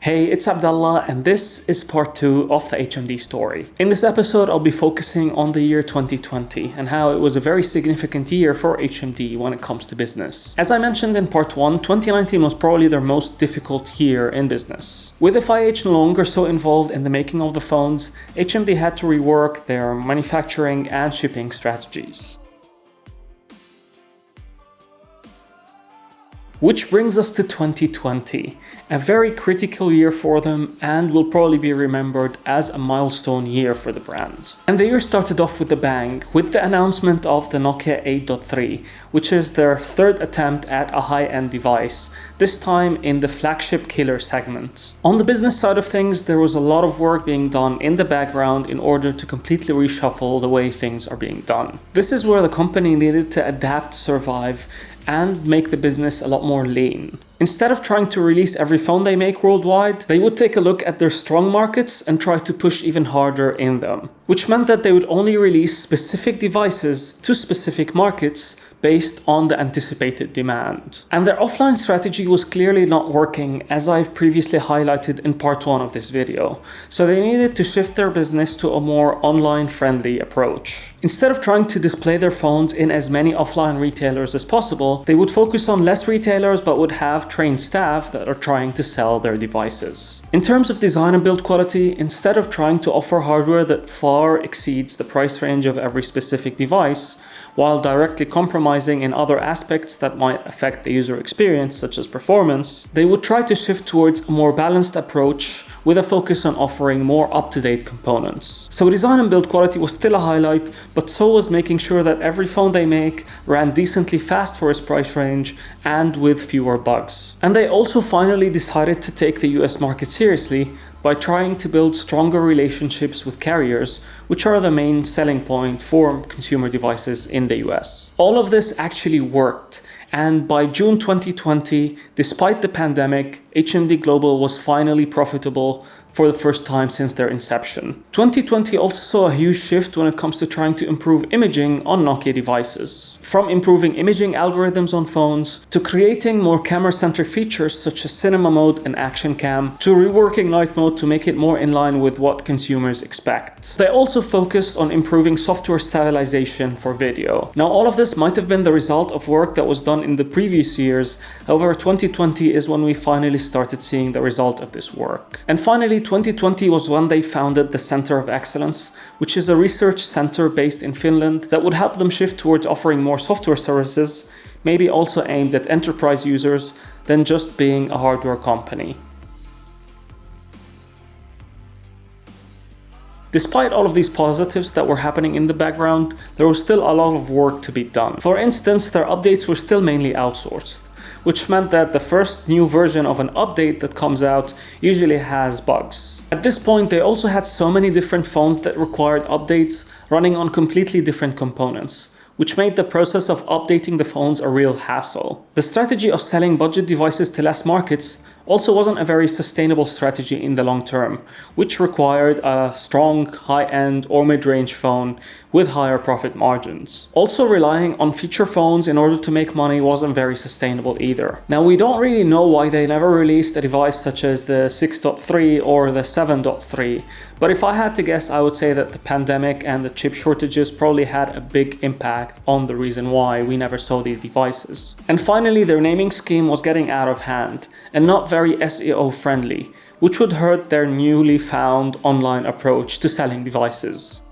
Hey, it's Abdullah, and this is part 2 of the HMD story. In this episode, I'll be focusing on the year 2020 and how it was a very significant year for HMD when it comes to business. As I mentioned in part 1, 2019 was probably their most difficult year in business. With FIH no longer so involved in the making of the phones, HMD had to rework their manufacturing and shipping strategies. Which brings us to 2020, a very critical year for them and will probably be remembered as a milestone year for the brand. And the year started off with a bang, with the announcement of the Nokia 8.3, which is their third attempt at a high-end device, this time in the flagship killer segment. On the business side of things, there was a lot of work being done in the background in order to completely reshuffle the way things are being done. This is where the company needed to adapt to survive and make the business a lot more lean. Instead of trying to release every phone they make worldwide, they would take a look at their strong markets and try to push even harder in them, which meant that they would only release specific devices to specific markets based on the anticipated demand. And their offline strategy was clearly not working, as I've previously highlighted in part 1 of this video. So they needed to shift their business to a more online-friendly approach. Instead of trying to display their phones in as many offline retailers as possible, they would focus on less retailers but would have trained staff that are trying to sell their devices. In terms of design and build quality, instead of trying to offer hardware that far exceeds the price range of every specific device, while directly compromising in other aspects that might affect the user experience, such as performance, they would try to shift towards a more balanced approach with a focus on offering more up-to-date components. So design and build quality was still a highlight, but so was making sure that every phone they make ran decently fast for its price range and with fewer bugs. And they also finally decided to take the US market seriously by trying to build stronger relationships with carriers, which are the main selling point for consumer devices in the US. All of this actually worked, and by June 2020, despite the pandemic, HMD Global was finally profitable for the first time since their inception. 2020 also saw a huge shift when it comes to trying to improve imaging on Nokia devices. From improving imaging algorithms on phones, to creating more camera-centric features such as cinema mode and action cam, to reworking night mode to make it more in line with what consumers expect. They also focused on improving software stabilization for video. Now, all of this might have been the result of work that was done in the previous years. However, 2020 is when we finally started seeing the result of this work. And finally, 2020 was when they founded the Center of Excellence, which is a research center based in Finland that would help them shift towards offering more software services, maybe also aimed at enterprise users, than just being a hardware company. Despite all of these positives that were happening in the background, there was still a lot of work to be done. For instance, their updates were still mainly outsourced, which meant that the first new version of an update that comes out usually has bugs. At this point, they also had so many different phones that required updates running on completely different components, which made the process of updating the phones a real hassle. The strategy of selling budget devices to less markets also wasn't a very sustainable strategy in the long term, which required a strong, high-end or mid-range phone with higher profit margins. Also, relying on feature phones in order to make money wasn't very sustainable either. Now, we don't really know why they never released a device such as the 6.3 or the 7.3, but if I had to guess, I would say that the pandemic and the chip shortages probably had a big impact on the reason why we never saw these devices. And finally, their naming scheme was getting out of hand and not very SEO friendly, which would hurt their newly found online approach to selling devices.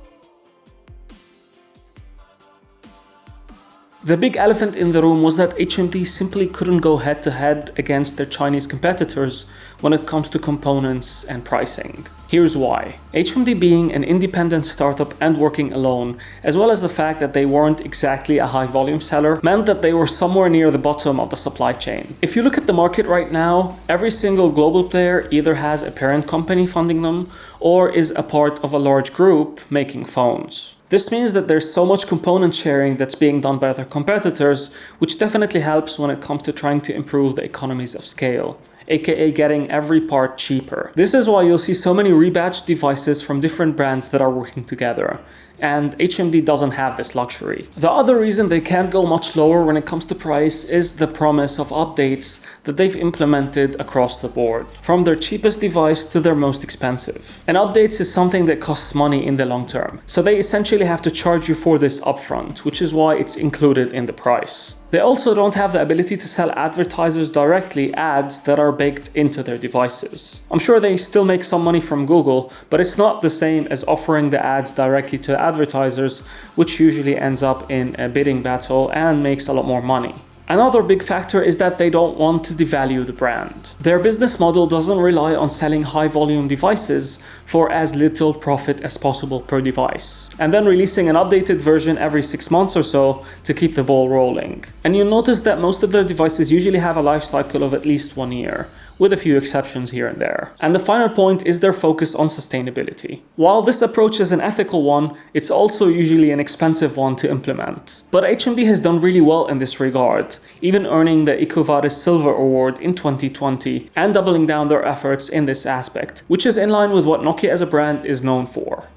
The big elephant in the room was that HMD simply couldn't go head-to-head against their Chinese competitors when it comes to components and pricing. Here's why. HMD being an independent startup and working alone, as well as the fact that they weren't exactly a high-volume seller, meant that they were somewhere near the bottom of the supply chain. If you look at the market right now, every single global player either has a parent company funding them or is a part of a large group making phones. This means that there's so much component sharing that's being done by their competitors, which definitely helps when it comes to trying to improve the economies of scale, aka getting every part cheaper. This is why you'll see so many rebadged devices from different brands that are working together. and HMD doesn't have this luxury. The other reason they can't go much lower when it comes to price is the promise of updates that they've implemented across the board, from their cheapest device to their most expensive. And updates is something that costs money in the long term, so they essentially have to charge you for this upfront, which is why it's included in the price. They also don't have the ability to sell advertisers directly ads that are baked into their devices. I'm sure they still make some money from Google, but it's not the same as offering the ads directly to advertisers, which usually ends up in a bidding battle and makes a lot more money. Another big factor is that they don't want to devalue the brand. Their business model doesn't rely on selling high volume devices for as little profit as possible per device, and then releasing an updated version every 6 months or so to keep the ball rolling. And you'll notice that most of their devices usually have a life cycle of at least 1 year, with a few exceptions here and there. And the final point is their focus on sustainability. While this approach is an ethical one, it's also usually an expensive one to implement. But HMD has done really well in this regard, even earning the EcoVadis Silver Award in 2020 and doubling down their efforts in this aspect, which is in line with what Nokia as a brand is known for.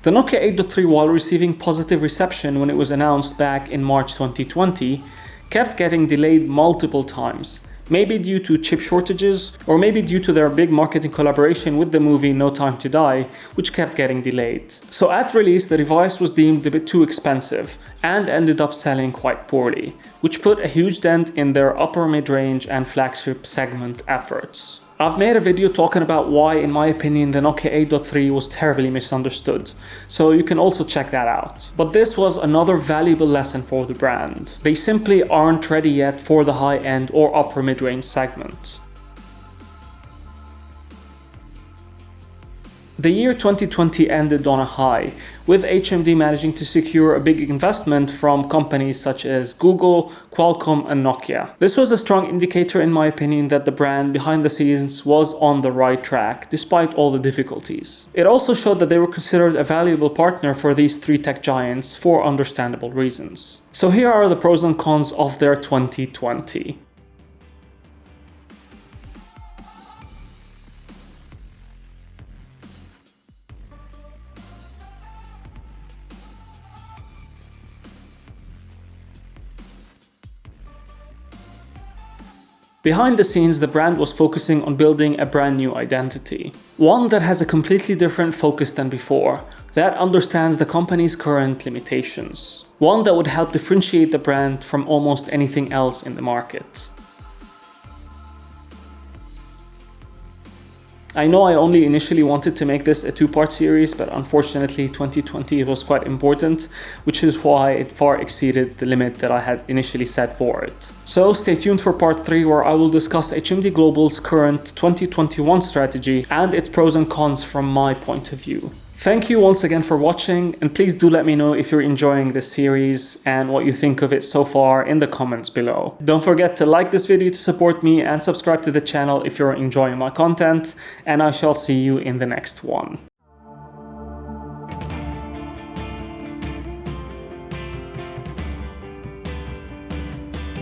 The Nokia 8.3, while receiving positive reception when it was announced back in March 2020, kept getting delayed multiple times, maybe due to chip shortages or maybe due to their big marketing collaboration with the movie No Time to Die, which kept getting delayed. So at release, the device was deemed a bit too expensive and ended up selling quite poorly, which put a huge dent in their upper mid-range and flagship segment efforts. I've made a video talking about why, in my opinion, the Nokia 8.3 was terribly misunderstood, so you can also check that out. But this was another valuable lesson for the brand. They simply aren't ready yet for the high-end or upper mid-range segment. The year 2020 ended on a high, with HMD managing to secure a big investment from companies such as Google, Qualcomm and Nokia. This was a strong indicator, in my opinion, that the brand behind the scenes was on the right track, despite all the difficulties. It also showed that they were considered a valuable partner for these three tech giants for understandable reasons. So here are the pros and cons of their 2020. Behind the scenes, the brand was focusing on building a brand new identity. One that has a completely different focus than before, that understands the company's current limitations. One that would help differentiate the brand from almost anything else in the market. I know I only initially wanted to make this a two-part series, but unfortunately 2020 was quite important, which is why it far exceeded the limit that I had initially set for it. So stay tuned for part 3, where I will discuss HMD Global's current 2021 strategy and its pros and cons from my point of view. Thank you once again for watching, and please do let me know if you're enjoying this series and what you think of it so far in the comments below. Don't forget to like this video to support me and subscribe to the channel if you're enjoying my content, and I shall see you in the next one.